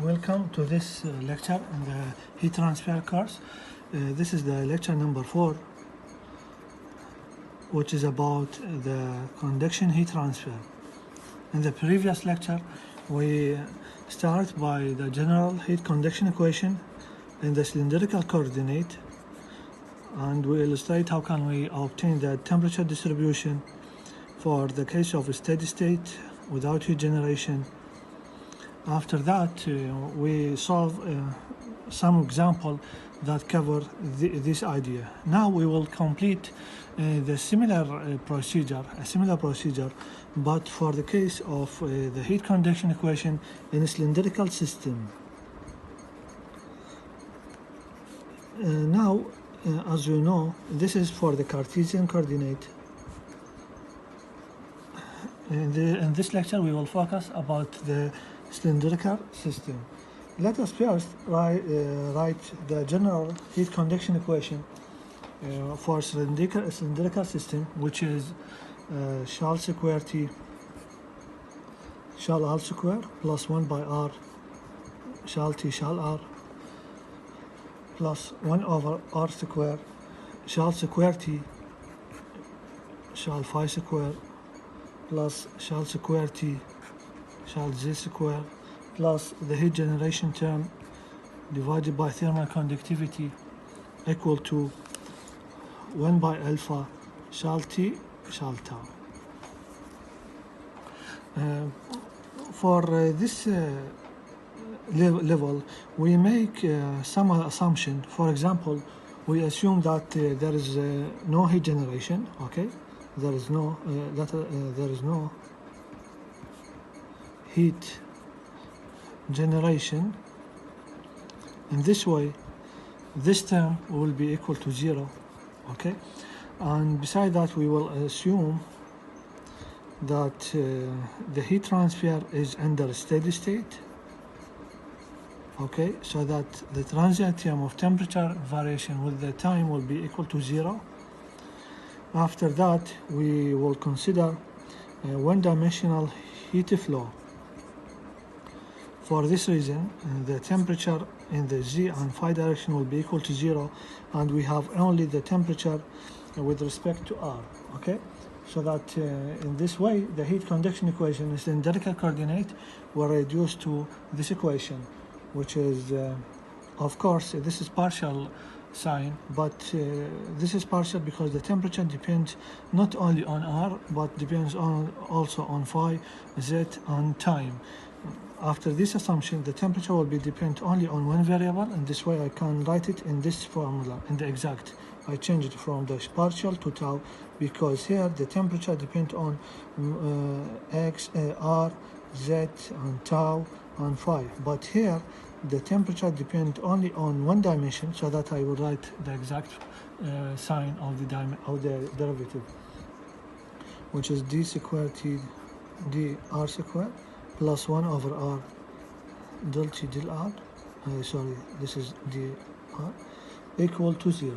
Welcome to this lecture in the heat transfer course. This is the lecture number 4, which is about the conduction heat transfer. In the previous lecture, we start by the general heat conduction equation in the cylindrical coordinate, and we illustrate how can we obtain the temperature distribution for the case of a steady state without heat generation. After that, we solve some example that cover this idea. Now we will complete the similar procedure, but for the case of the heat conduction equation in a cylindrical system. Now, as you know, this is for the Cartesian coordinate. In this lecture, we will focus about the cylindrical system. Let us first write the general heat conduction equation for cylindrical system, which is shall square T shall R square plus 1 by R shall T shall R plus 1 over R square shall square T shall phi square plus shall square T shall Z square plus the heat generation term divided by thermal conductivity equal to 1 by alpha shall T shall tau. For this level, we make some assumption. For example, we assume that there is no heat generation. Okay, there is no heat generation. In this way, this term will be equal to 0. Okay, and beside that, we will assume that the heat transfer is under steady state. Okay, so that the transient term of temperature variation with the time will be equal to 0. After that, we will consider one-dimensional heat flow. For this reason, the temperature in the Z and phi direction will be equal to 0, and we have only the temperature with respect to R. Okay, so that in this way, the heat conduction equation in cylindrical coordinate will reduce to this equation, which is, of course, this is partial sign, but this is partial because the temperature depends not only on R, but depends also on phi, Z, and time. After this assumption, the temperature will be depend only on one variable, and this way I can write it in this formula, in the exact. I change it from the partial to tau, because here the temperature depends on X, R, Z, and tau, and phi. But here, the temperature depends only on one dimension, so that I will write the exact sign of the derivative, which is d squared T d R squared plus 1 over R del T del R, sorry, this is d R, equal to 0.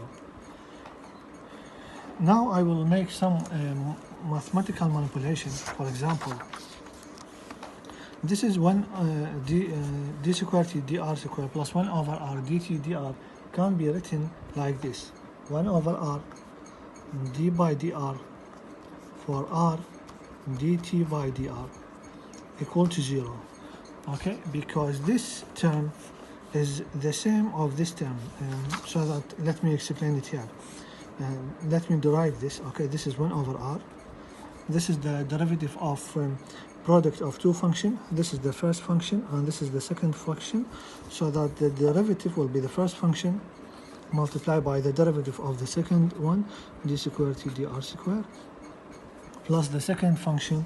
Now I will make some mathematical manipulation. For example, this is 1 d squared T dr squared plus 1 over R dt dr can be written like this: 1 over R d by dr for R dt by dr equal to 0. Okay, because this term is the same of this term, so that let me explain it here. Let me derive this. Okay, this is 1 over R. This is the derivative of product of two functions. This is the first function and this is the second function, so that the derivative will be the first function multiplied by the derivative of the second one, d squared T dr squared, plus the second function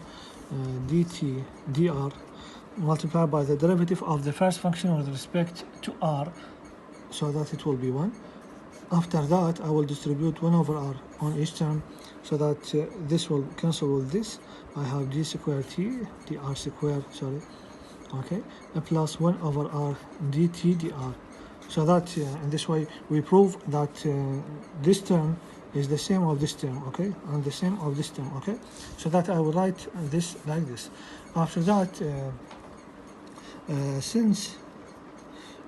dt dr multiplied by the derivative of the first function with respect to R, so that it will be 1. After that, I will distribute 1 over R on each term, so that this will cancel with this. I have d squared T dr squared, sorry, okay, plus 1 over R dt dr, so that in this way we prove that this term is the same of this term, okay, and the same of this term, okay, so that I will write this like this. After that, since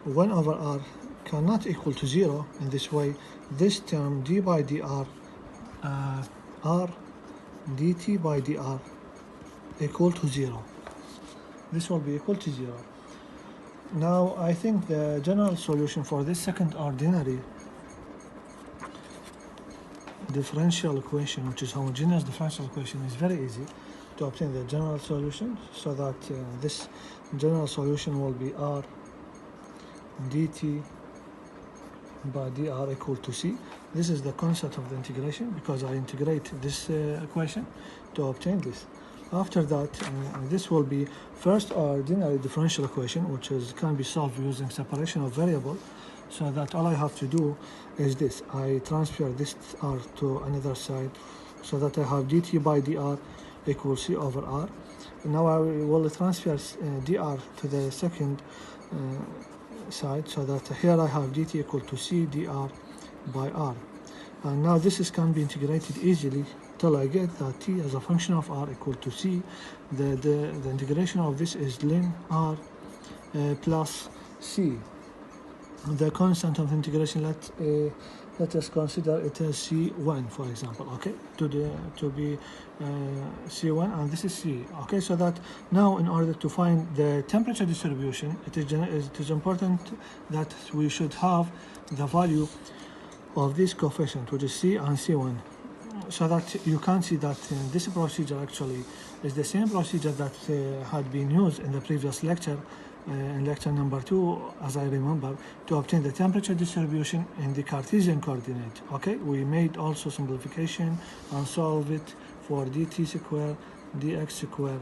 1 over r cannot equal to 0. In this way, this term d by dr r dt by dr equal to 0. This will be equal to 0. Now I think the general solution for this second ordinary differential equation, which is homogeneous differential equation, is very easy to obtain the general solution, so that this general solution will be r dt by dr equal to c. This is the concept of the integration, because I integrate this equation to obtain this. After that, this will be first ordinary differential equation, which can be solved using separation of variable. So that all I have to do is this: I transfer this r to another side, so that I have dt by dr equals c over r. Now I will transfer dr to the second side, so that here I have dt equal to c dr by r. And now this can be integrated easily till I get that t as a function of r equal to c. The integration of this is ln r plus c. The constant of integration, let us consider it as c1, for example, okay, to be c1, and this is c, okay. So that now, in order to find the temperature distribution, it is important that we should have the value of this coefficient, which is c and c1, so that you can see that this procedure actually is the same procedure that had been used in the previous lecture, in lecture number 2, as I remember, to obtain the temperature distribution in the Cartesian coordinate. Okay, we made also simplification and solve it for dt square dx square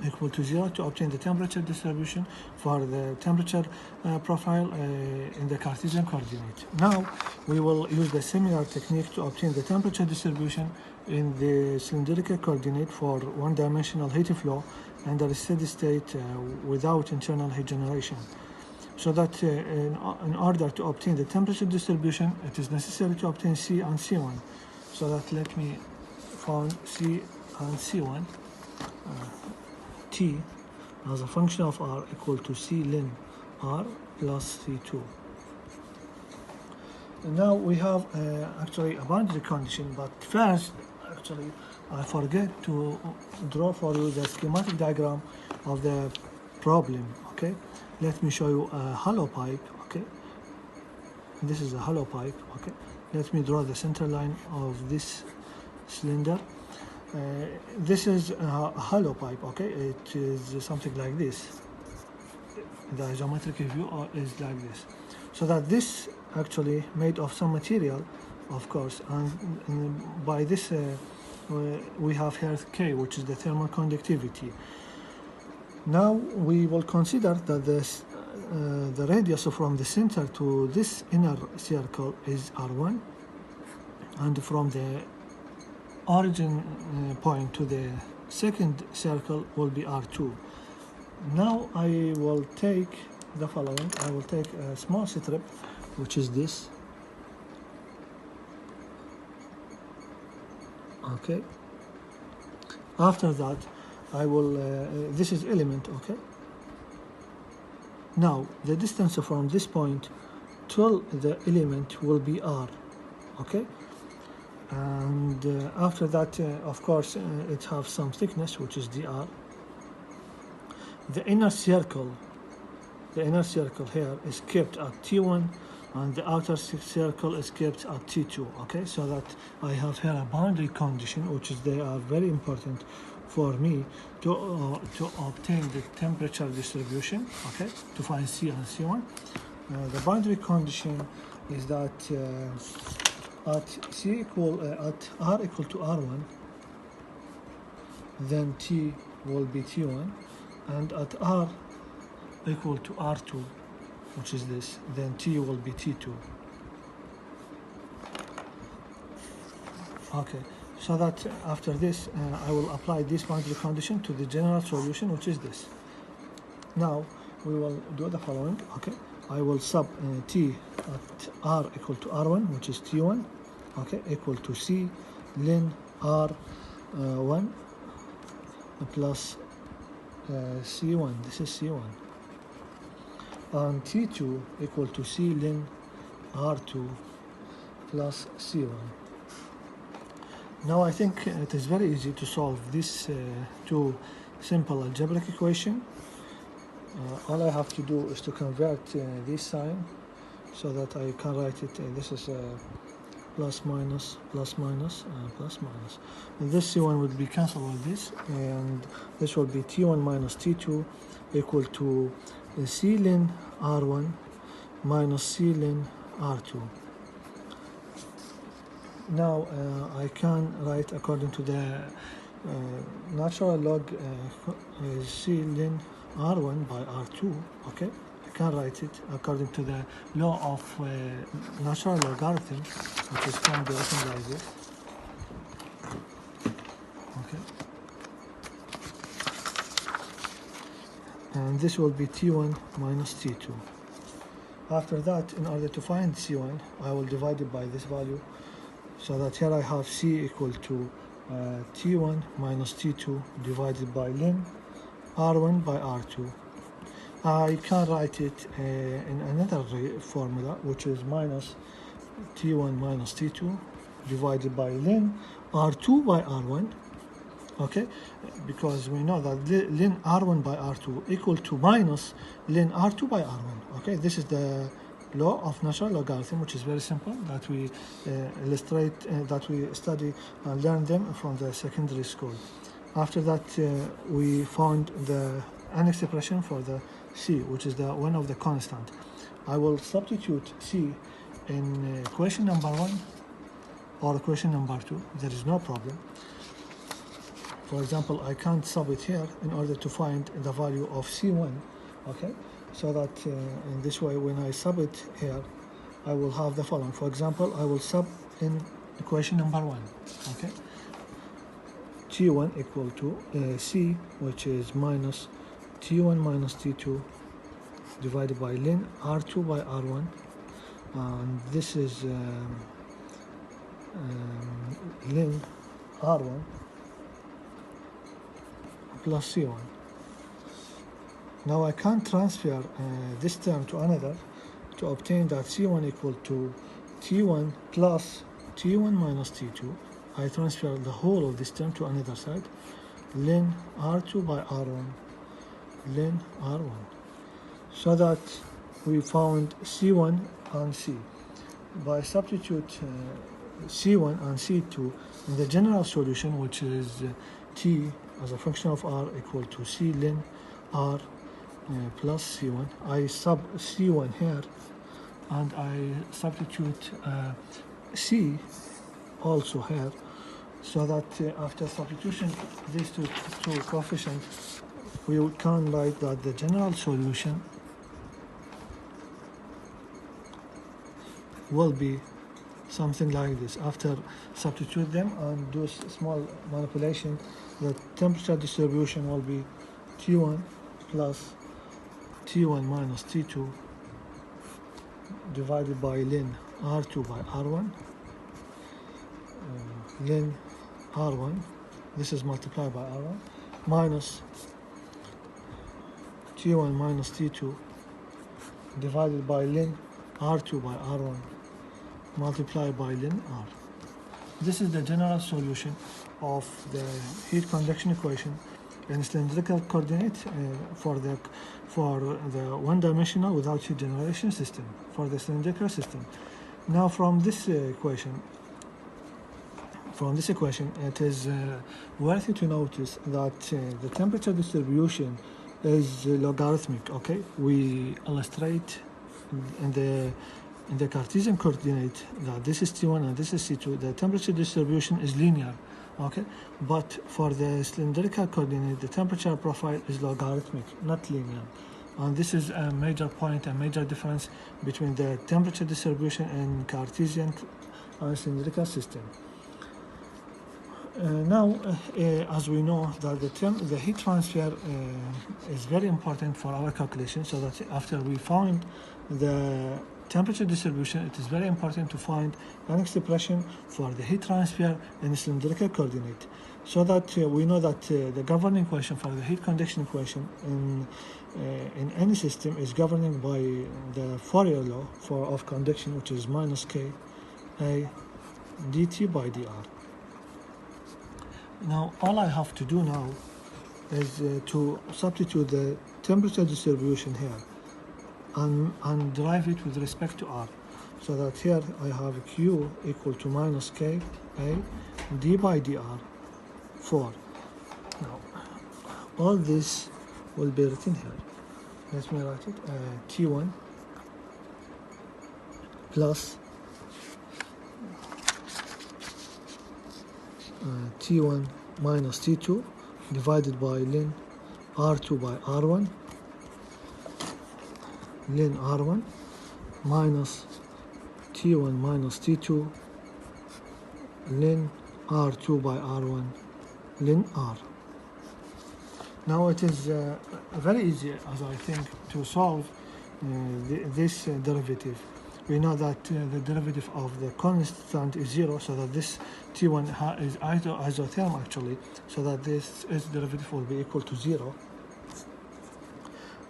equal to 0 to obtain the temperature distribution for the temperature profile in the Cartesian coordinate. Now we will use the similar technique to obtain the temperature distribution in the cylindrical coordinate for one-dimensional heat flow under a steady state without internal heat generation. So that in order to obtain the temperature distribution, it is necessary to obtain C and C1. So that let me find C and C1. T as a function of r equal to c ln r plus c2. And now we have actually a boundary condition, but first actually I forget to draw for you the schematic diagram of the problem. Okay, let me show you a hollow pipe. Okay, this is a hollow pipe. Okay, let me draw the center line of this cylinder. This is a hollow pipe. Okay, it is something like this. The isometric view is like this, so that this actually made of some material, of course, and by this we have here K, which is the thermal conductivity. Now we will consider that this the radius from the center to this inner circle is r1, and from the origin point to the second circle will be r2. Now I will take the following. I will take a small strip, which is this. Okay. After that, I will, this is element, okay. Now, the distance from this point to the element will be r, okay. And after that, of course, it has some thickness, which is dr. The inner circle here is kept at T1, and the outer circle is kept at T2. Okay, so that I have here a boundary condition, which is they are very important for me to obtain the temperature distribution. Okay, to find C and C1. The boundary condition is that at R equal to R1, then T will be T1, and at R equal to R2, which is this, then T will be T2. Okay, so that after this, I will apply this boundary condition to the general solution, which is this. Now, we will do the following. Okay, I will sub T at R equal to R1, which is T1, okay, equal to C ln R1 plus C1. This is C1. and T2 equal to C ln R2 plus C1. Now I think it is very easy to solve these two simple algebraic equation. All I have to do is to convert this sign so that I can write it. This is plus minus, plus minus, plus minus. And this C1 would be cancelled with this, and this will be T1 minus T2 equal to C ln R1 minus C ln R2. Now I can write according to the natural log C ln R1 by R2, okay? I can write it according to the law of natural logarithm, which is can be written like this, okay? And this will be T1 minus T2. After that, in order to find C1, I will divide it by this value, so that here I have C equal to T1 minus T2 divided by ln R1 by R2. I can write it in another formula, which is minus T1 minus T2 divided by ln R2 by R1, okay? Because we know that ln R1 by R2 equal to minus ln R2 by R1, okay? This is the law of natural logarithm, which is very simple, that we illustrate, that we study and learn them from the secondary school. After that, we found an expression for the C, which is the one of the constant. I will substitute C in equation number 1 or equation number 2. There is no problem. For example, I can't sub it here in order to find the value of C1, okay? So that in this way, when I sub it here, I will have the following. For example, I will sub in equation number 1, okay? T1 equal to C, which is minus T1 minus T2 divided by ln R2 by R1, and this is ln R1 plus C1. Now I can transfer this term to another to obtain that C1 equal to T1 plus T1 minus T2. I transfer the whole of this term to another side, ln R2 by R1, ln R1, so that we found C1 and C. By substitute C1 and C2 in the general solution, which is T as a function of R equal to C ln R plus C1, I sub C1 here, and I substitute C also here, so that after substitution these two coefficients, we can write that the general solution will be something like this. After substitute them and do small manipulation, the temperature distribution will be T1 plus T1 minus T2 divided by ln R2 by R1, ln R1, this is multiplied by R1, minus T1 minus T2 divided by ln R2 by R1 multiplied by ln R. This is the general solution of the heat conduction equation in cylindrical coordinate for the one-dimensional without heat generation system, for the cylindrical system. Now from this equation, it is worthy to notice that the temperature distribution is logarithmic, okay? We illustrate in the Cartesian coordinate that this is T1 and this is C2. The temperature distribution is linear, okay? But for the cylindrical coordinate, the temperature profile is logarithmic, not linear. And this is a major point, a major difference between the temperature distribution in Cartesian and cylindrical system. Now, as we know that the heat transfer is very important for our calculation, so that after we found the temperature distribution, it is very important to find an expression for the heat transfer in cylindrical coordinate, so that we know that the governing equation for the heat conduction equation in in any system is governing by the Fourier law of conduction, which is minus k a dt by dr. Now all I have to do now is to substitute the temperature distribution here and derive it with respect to r, so that here I have q equal to minus k a d by dr 4. Now all this will be written here. Let me write it. T1 plus T1 minus T2 divided by ln R2 by R1 ln R1 minus T1 minus T2 ln R2 by R1 ln R. Now it is very easy, as I think, to solve this derivative. We know that the derivative of the constant is 0, so that this T1 is isotherm actually, so that this derivative will be equal to 0.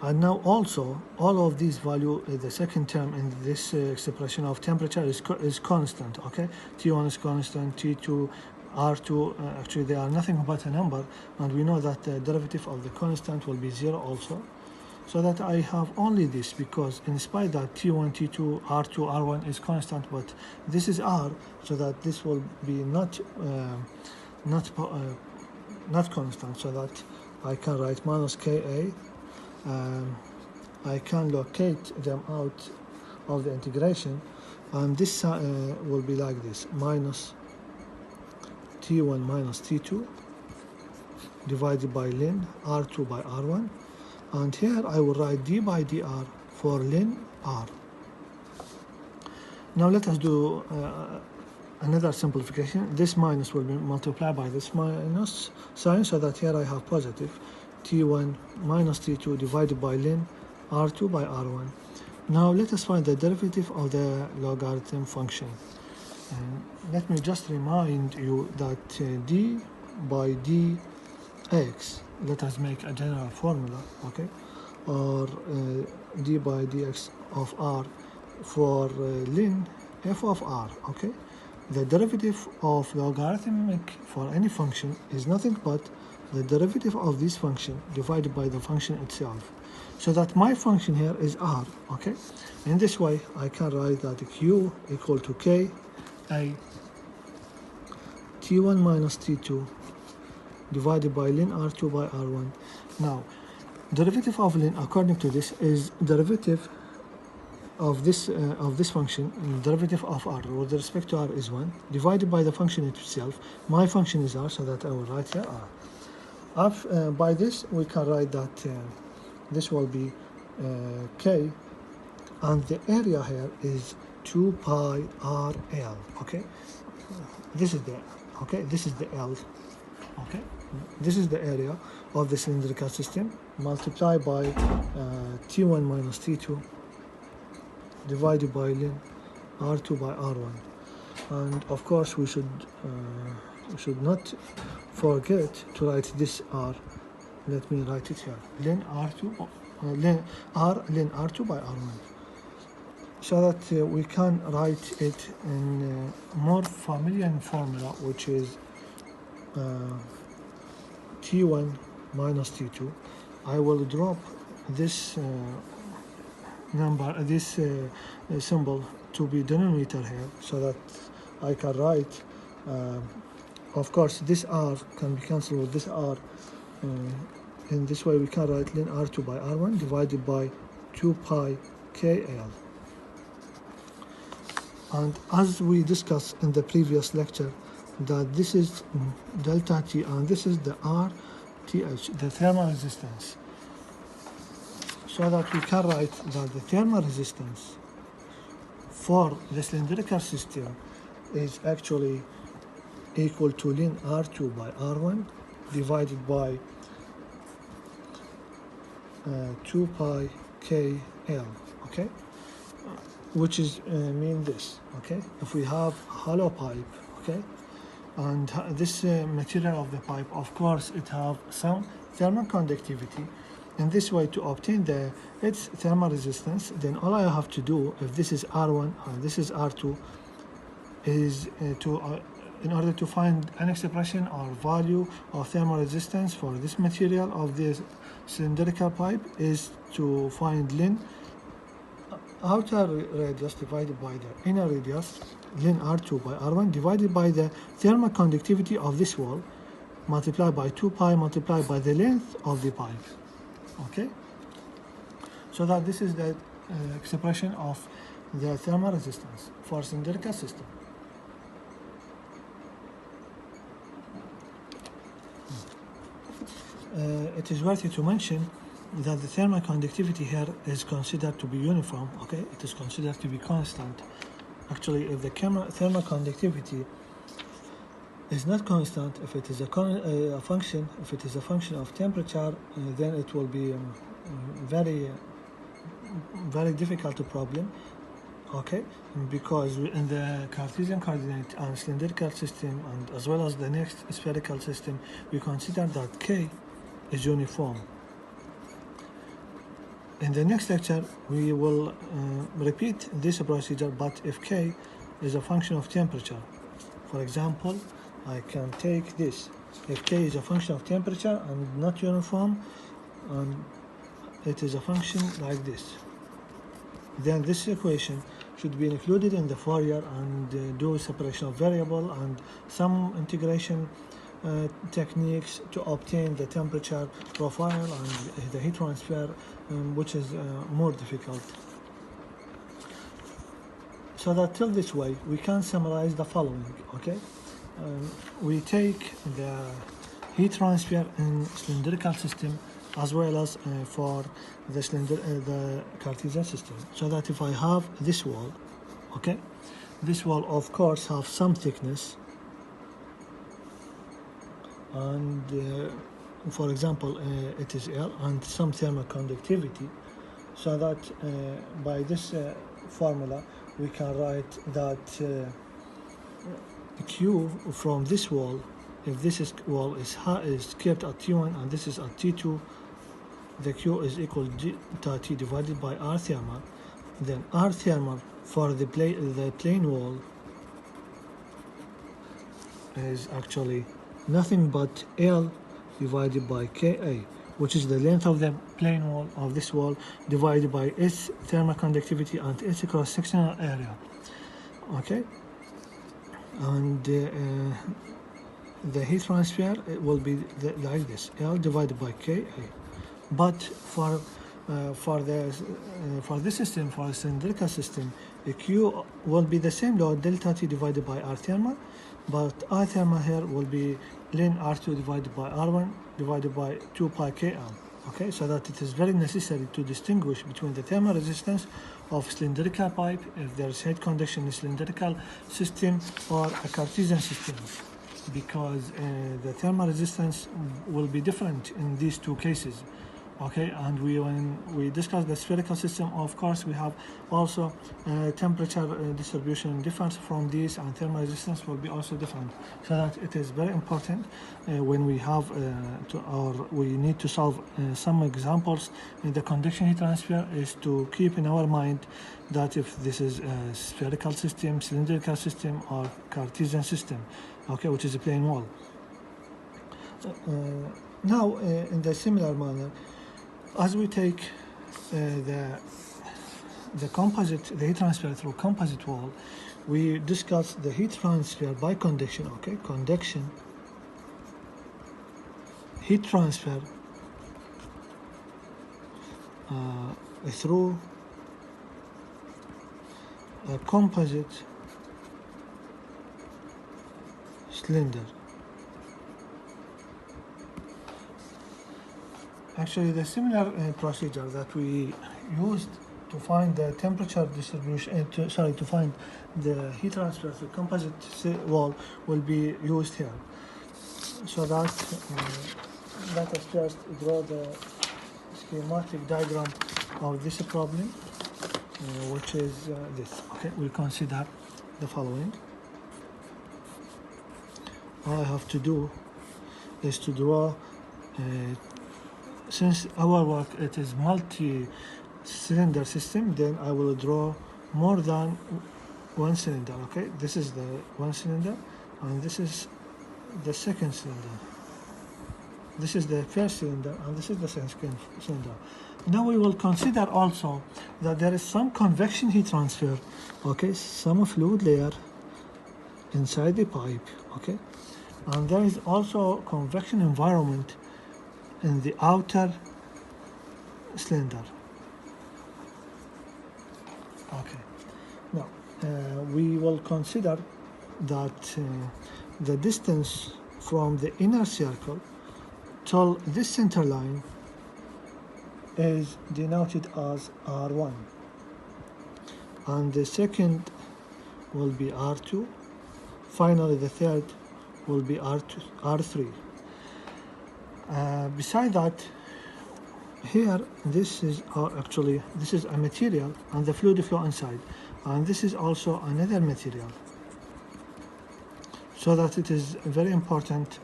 And now also, all of these value, the second term in this expression of temperature is constant, okay? T1 is constant, T2, R2, actually they are nothing but a number, and we know that the derivative of the constant will be 0 also. So that I have only this, because in spite that T1, T2, R2, R1 is constant, but this is R, so that this will be not constant, so that I can write minus Ka. I can locate them out of the integration, and this will be like this, minus T1 minus T2 divided by ln R2 by R1, and here I will write d by dr for ln R. Now let us do another simplification. This minus will be multiplied by this minus sign, so that here I have positive T1 minus T2 divided by ln R2 by R1. Now let us find the derivative of the logarithm function. Let me just remind you that d by dx, let us make a general formula, okay, or d by dx of r for ln f of r, okay. The derivative of logarithmic for any function is nothing but the derivative of this function divided by the function itself, so that my function here is r, okay. In this way I can write that q equal to k a T1 minus T2 divided by ln R2 by R1. Now, derivative of ln, according to this, is derivative of this function, derivative of r with respect to r is 1, divided by the function itself. My function is r, so that I will write here r. By this, we can write that this will be k, and the area here is 2 pi RL, okay? This is the L, okay? This is the area of the cylindrical system multiplied by T1 minus T2 divided by ln R2 by R1. And of course we should not forget to write this R. Let me write it here, ln R2 ln R2 by R1, so that we can write it in a more familiar formula, which is T1 minus T2. I will drop this symbol to be denominator here, so that I can write, of course this R can be cancelled with this R. In this way we can write ln R2 by R1 divided by 2 pi KL. And as we discussed in the previous lecture, that this is delta T and this is the RTH, the thermal resistance. So that we can write that the thermal resistance for the cylindrical system is actually equal to ln R2 by R1 divided by 2 pi KL, okay? Which is mean this, okay? If we have hollow pipe, okay, and this material of the pipe, of course it have some thermal conductivity, in this way to obtain its thermal resistance, then all I have to do, if this is R1 and this is R2, is in order to find an expression or value of thermal resistance for this material of this cylindrical pipe, is to find ln outer radius divided by the inner radius, ln R2 by R1, divided by the thermal conductivity of this wall, multiplied by 2 pi multiplied by the length of the pipe. Okay, so that this is the expression of the thermal resistance for cylindrical system. It is worthy to mention that the thermal conductivity here is considered to be uniform. Okay, it is considered to be constant. Actually, if the thermal conductivity is not constant, if it is a function, if it is a function of temperature, then it will be very difficult to problem. Okay, because in the Cartesian coordinate and cylindrical system, and as well as the next spherical system, we consider that K is uniform. In the next lecture, we will repeat this procedure, but if K is a function of temperature, for example, I can take this. If K is a function of temperature and not uniform, and it is a function like this, then this equation should be included in the Fourier and do separation of variable and some integration techniques to obtain the temperature profile and the heat transfer, which is more difficult. So that till this way we can summarize the following. Okay, we take the heat transfer in cylindrical system as well as for the Cartesian system. So that if I have this wall, okay, this wall of course have some thickness, and for example it is L, and some thermal conductivity, so that by this formula we can write that Q from this wall, if this wall is kept at T1 and this is at T2, the Q is equal to delta T divided by R thermal. Then R thermal for the plane wall is actually nothing but L divided by Ka, which is the length of the plane wall of this wall divided by its thermal conductivity and its cross-sectional area. Okay, and the heat transfer will be like this: L divided by Ka. But for this system, for a cylindrical system, the Q will be the same load, delta T divided by R thermal, but R thermal here will be ln R2 divided by R1 divided by 2 pi Kl. Okay, so that it is very necessary to distinguish between the thermal resistance of cylindrical pipe, if there is heat conduction in cylindrical system or a Cartesian system, because the thermal resistance will be different in these two cases. Okay, and when we discuss the spherical system, of course, we have also temperature distribution difference from these, and thermal resistance will be also different. So that it is very important when we have we need to solve some examples in the conduction heat transfer, is to keep in our mind that if this is a spherical system, cylindrical system, or Cartesian system, okay, which is a plane wall. Now, in the similar manner, as we take the composite, the heat transfer through composite wall, we discuss the heat transfer by conduction. Okay, conduction, heat transfer through a composite cylinder. Actually, the similar procedure that we used to find the temperature distribution, to find the heat transfer to composite wall will be used here. So that let us just draw the schematic diagram of this problem, which is this. Okay, we'll consider the following. All I have to do is to draw since our work it is multi-cylinder system, then I will draw more than one cylinder. Okay, this is the one cylinder, and this is the second cylinder. This is the first cylinder, and this is the second cylinder. Now we will consider also that there is some convection heat transfer. Okay, some fluid layer inside the pipe. Okay, and there is also convection environment in the outer cylinder. Okay, now we will consider that the distance from the inner circle till this center line is denoted as R1, and the second will be R2. Finally, the third will be R3. Beside that, here this is this is a material and the fluid flow inside, and this is also another material, so that it is very important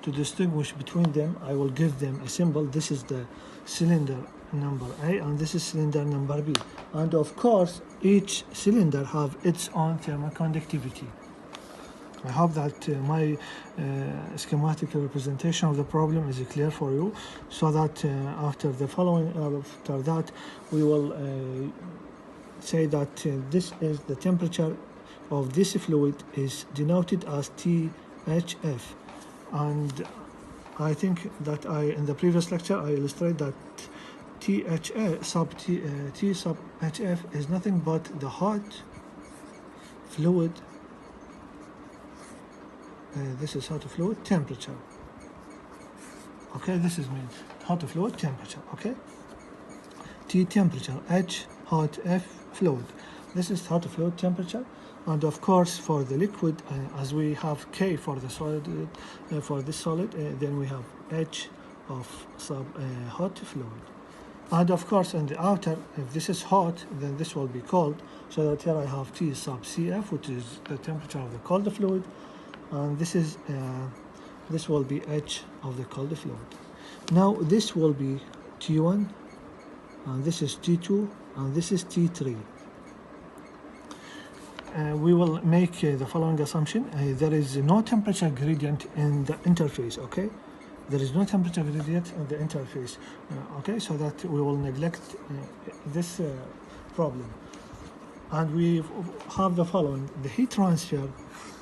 to distinguish between them. I will give them a symbol. This is the cylinder number A, and this is cylinder number B, and of course each cylinder have its own thermal conductivity. I hope that my schematic representation of the problem is clear for you, so that after that we will say that this is the temperature of this fluid is denoted as THF, and I think that in the previous lecture I illustrated that T sub HF is nothing but the hot fluid. This is hot fluid temperature. Okay, this is means hot fluid temperature. Okay, T temperature, H hot, F fluid. This is hot fluid temperature, and of course for the liquid, as we have K for the solid, for this solid, then we have H of sub hot fluid. And of course in the outer, if this is hot, then this will be cold, so that here I have T sub CF, which is the temperature of the cold fluid, and this is this will be H of the cold fluid. Now this will be T1, and this is T2, and this is T3. We will make the following assumption. There is no temperature gradient in the interface. Okay, there is no temperature gradient in the interface. Okay, so that we will neglect this problem, and we have the following: the heat transfer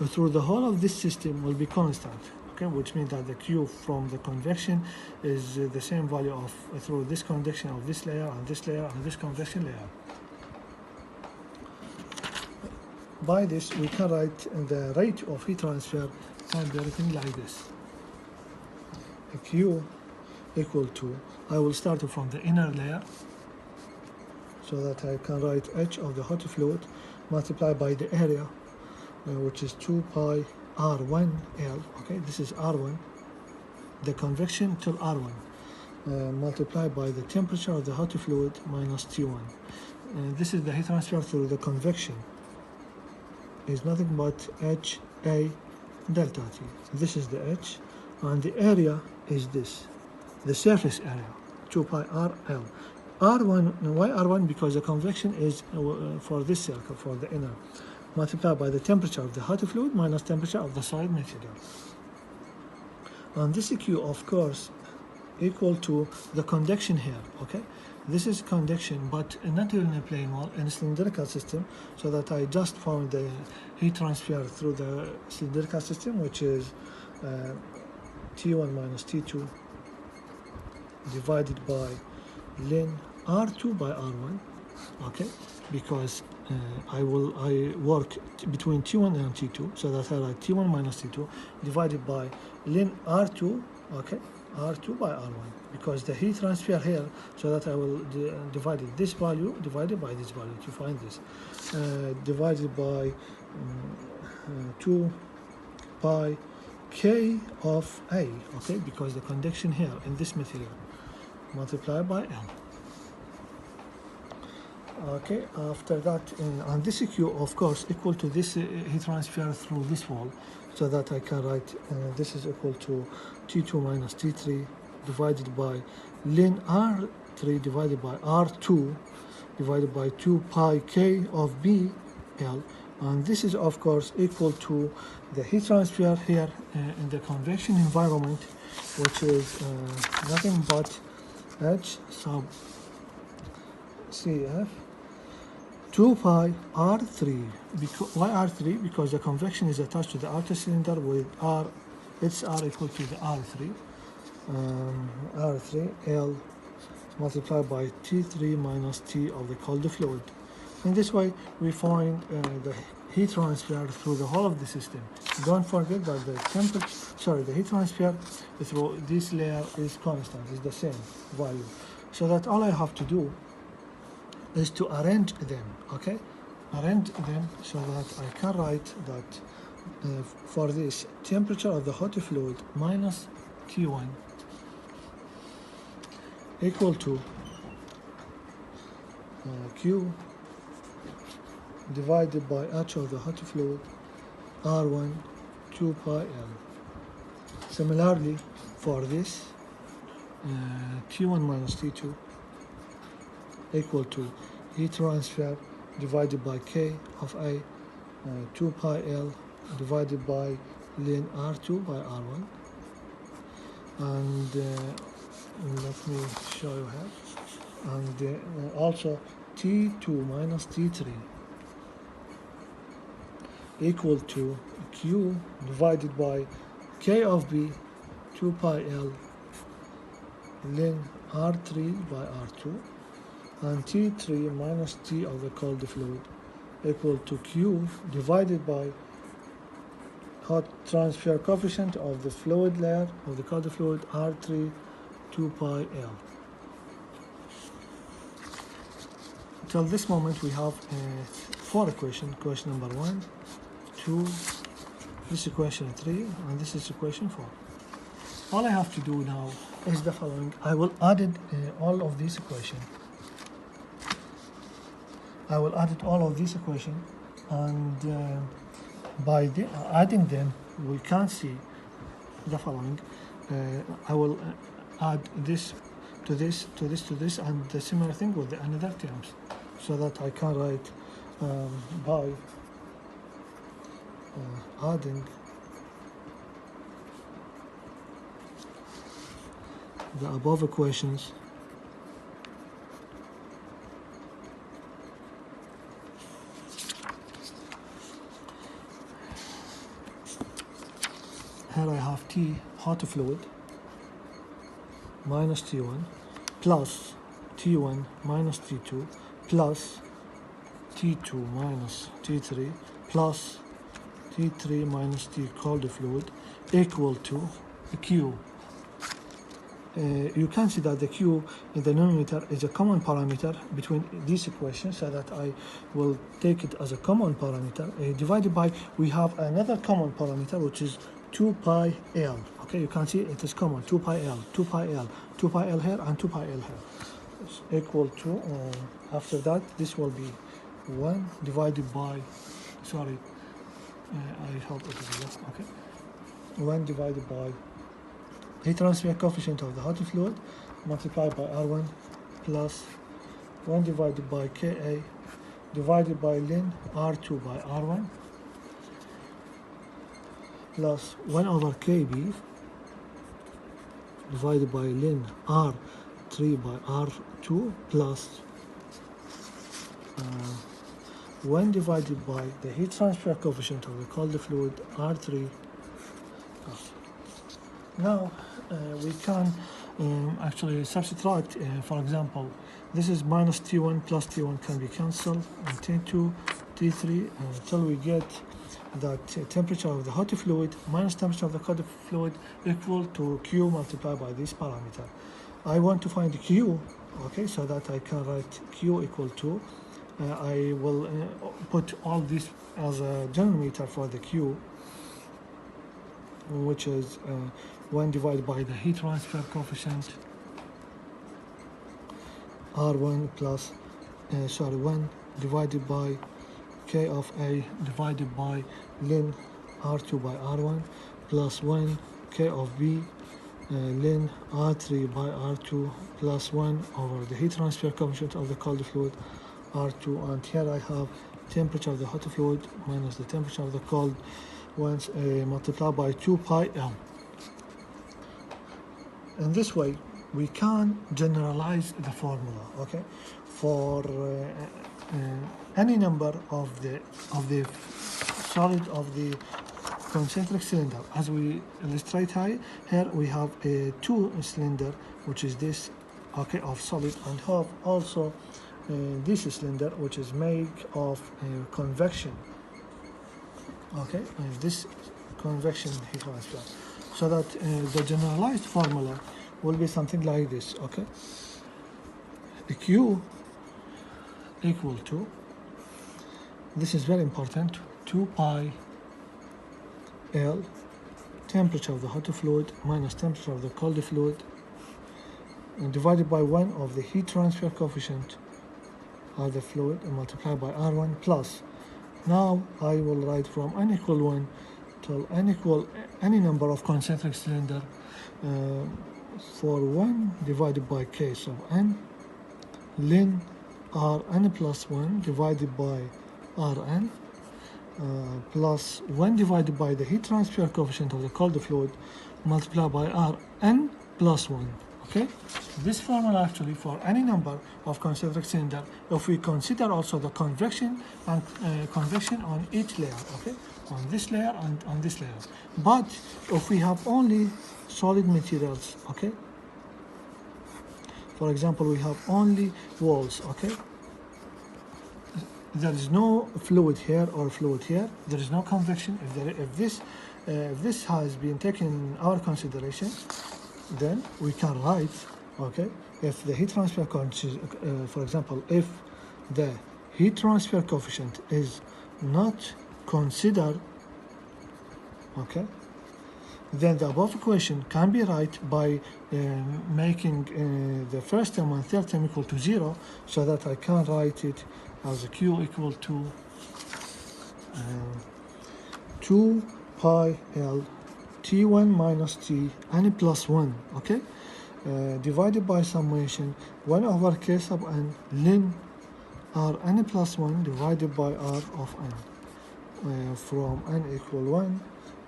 through the whole of this system will be constant. Okay, which means that the Q from the convection is the same value of through this conduction of this layer and this layer and this convection layer. By this, we can write the rate of heat transfer and everything like this. Q equal to, I will start from the inner layer, so that I can write H of the hot fluid multiplied by the area, which is 2 pi R1L. Okay, this is R1, the convection till R1, multiplied by the temperature of the hot fluid minus T1. This is the heat transfer through the convection. Is nothing but H A delta T. This is the H, and the area is this, the surface area, 2 pi RL. R1, why R1? Because the convection is for this circle, for the inner, multiplied by the temperature of the hot fluid minus temperature of the solid material. And this Q, of course, equal to the conduction here. Okay, this is conduction, but not in a plane wall, in a cylindrical system, so that I just found the heat transfer through the cylindrical system, which is T1 minus T2 divided by ln R2 by R1. Okay, because I work between T1 and T2, so that I write T1 minus T2 divided by ln R2. Okay, R2 by R1, because the heat transfer here, so that I will divide this value divided by this value to find this, divided by 2 pi K of A. Okay, because the conduction here in this material multiplied by L. Okay, after that, and this Q, of course, equal to this heat transfer through this wall, so that I can write this is equal to T2 minus T3 divided by ln R3 divided by R2 divided by 2 pi k of B L, and this is of course equal to the heat transfer here in the convection environment, which is nothing but H sub CF 2 pi R3. Why R3? Because the convection is attached to the outer cylinder with R, its R equal to the R3. R3 L multiplied by T3 minus T of the cold fluid. In this way, we find the heat transfer through the whole of the system. Don't forget that the heat transfer through this layer is constant, is the same value. So that all I have to do is to arrange them, okay? Arrange them so that I can write that for this temperature of the hot fluid minus T1 equal to Q divided by H of the hot fluid R1 2 pi L. Similarly, for this T1 minus T2 equal to heat transfer divided by K of A 2 pi L divided by ln R2 by R1, and let me show you here, and also T2 minus T3 equal to Q divided by K of B 2 pi L ln R3 by R2, and T3 minus T of the cold fluid equal to Q divided by hot transfer coefficient of the fluid layer of the cold fluid R3 2 pi L. Till this moment we have 4 equations. Equation number 1, 2, this is equation 3, and this is equation 4. All I have to do now is the following. I will add all of these equations. I will add all of these equations, and by adding them, we can see the following. I will add this to this, to this, to this, and the similar thing with the another terms, so that I can write by adding the above equations here I have T hot fluid minus T1 plus T1 minus T2 plus T2 minus T3 plus T3 minus T cold fluid equal to Q. You can see that the Q in the numerator is a common parameter between these equations, so that I will take it as a common parameter. Divided by, we have another common parameter, which is 2 pi L. Okay, you can see it is common, 2 pi L, 2 pi L, 2 pi L here, and 2 pi L here. It's equal to, after that, this will be 1 divided by, sorry, I hope it is less, okay. 1 divided by heat transfer coefficient of the hot fluid multiplied by R1 plus 1 divided by Ka divided by ln R2 by R1 plus 1 over Kb divided by ln R3 by R2 plus 1 divided by the heat transfer coefficient of the cold fluid R3. Now we can actually subtract, for example, this is minus T1 plus T1 can be cancelled, and T2, T3, until we get that temperature of the hot fluid minus temperature of the cold fluid equal to Q multiplied by this parameter. I want to find Q, okay, so that I can write Q equal to, I will put all this as a denominator for the Q, which is 1 divided by the heat transfer coefficient R1 plus 1 divided by K of A divided by ln R2 by R1 plus 1 K of B ln R3 by R2 plus 1 over the heat transfer coefficient of the cold fluid R2, and here I have temperature of the hot fluid minus the temperature of the cold once multiplied by 2 pi L. In this way we can generalize the formula, okay, for any number of the solid of the concentric cylinder. As we illustrate here, we have a 2 cylinder, which is this, okay, of solid, and have also this cylinder, which is made of convection, okay, this convection heat transfer. So that the generalized formula will be something like this, okay. Q equal to, this is very important, 2 pi L temperature of the hot fluid minus temperature of the cold fluid, and divided by 1 of the heat transfer coefficient of the fluid and multiplied by R1 plus. Now I will write from n equal 1 till n equal any number of concentric cylinder for 1 divided by k, so n ln Rn plus 1 divided by Rn plus 1 divided by the heat transfer coefficient of the cold fluid multiplied by Rn plus 1. Okay, this formula actually for any number of concentric cylinder, if we consider also the convection and convection on each layer, okay, on this layer and on this layer. But if we have only solid materials, okay, for example, we have only walls, okay, there is no fluid here or fluid here, there is no convection. If this has been taken in our consideration, then we can write, okay, if the heat transfer coefficient, for example, if the heat transfer coefficient is not considered, okay, then the above equation can be write by making the first term and third term equal to 0, so that I can write it as a Q equal to 2 pi L T1 minus T n plus 1, okay, divided by summation 1 over k sub n ln Rn plus 1 divided by R of n, from n equal 1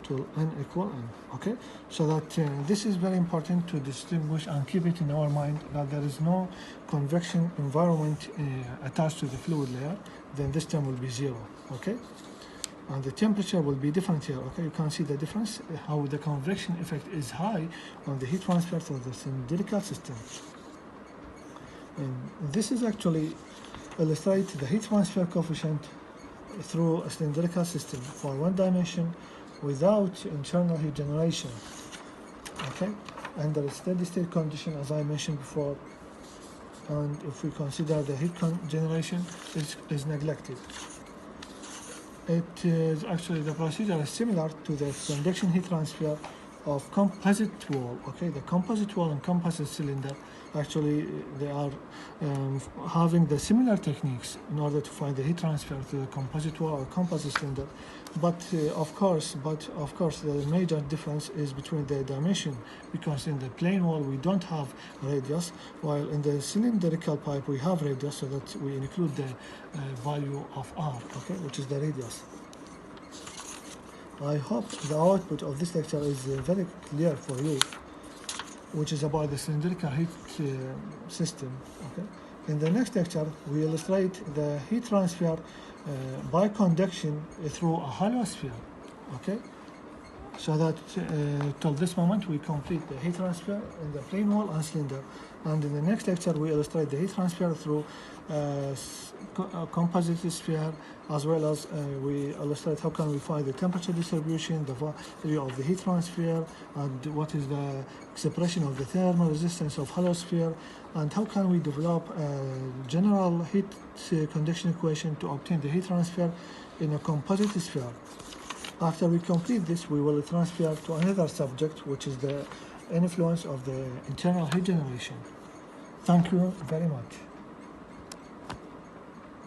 to n equal n, okay. So that this is very important to distinguish and keep it in our mind, that there is no convection environment attached to the fluid layer, then this term will be 0, okay. And the temperature will be different here, okay. You can see the difference, how the convection effect is high on the heat transfer to the cylindrical system. And this is actually illustrate the heat transfer coefficient through a cylindrical system for one dimension without internal heat generation, okay, under a steady state condition, as I mentioned before. And if we consider the heat generation is neglected, it is actually, the procedure is similar to the conduction heat transfer of composite wall, okay. The composite wall and composite cylinder, actually they are having the similar techniques in order to find the heat transfer to the composite wall or composite cylinder, but of course the major difference is between the dimension, because in the plain wall we don't have radius, while in the cylindrical pipe we have radius, so that we include the value of R, okay, which is the radius. I hope the output of this lecture is very clear for you, which is about the cylindrical heat system, okay. In the next lecture we illustrate the heat transfer by conduction through a hollow sphere, okay. So that till this moment we complete the heat transfer in the plane wall and cylinder, and in the next lecture we illustrate the heat transfer through composite sphere, as well as we illustrate how can we find the temperature distribution, the value of the heat transfer, and what is the expression of the thermal resistance of hollow sphere, and how can we develop a general heat conduction equation to obtain the heat transfer in a composite sphere. After we complete this, we will transfer to another subject, which is the influence of the internal heat generation. Thank you very much.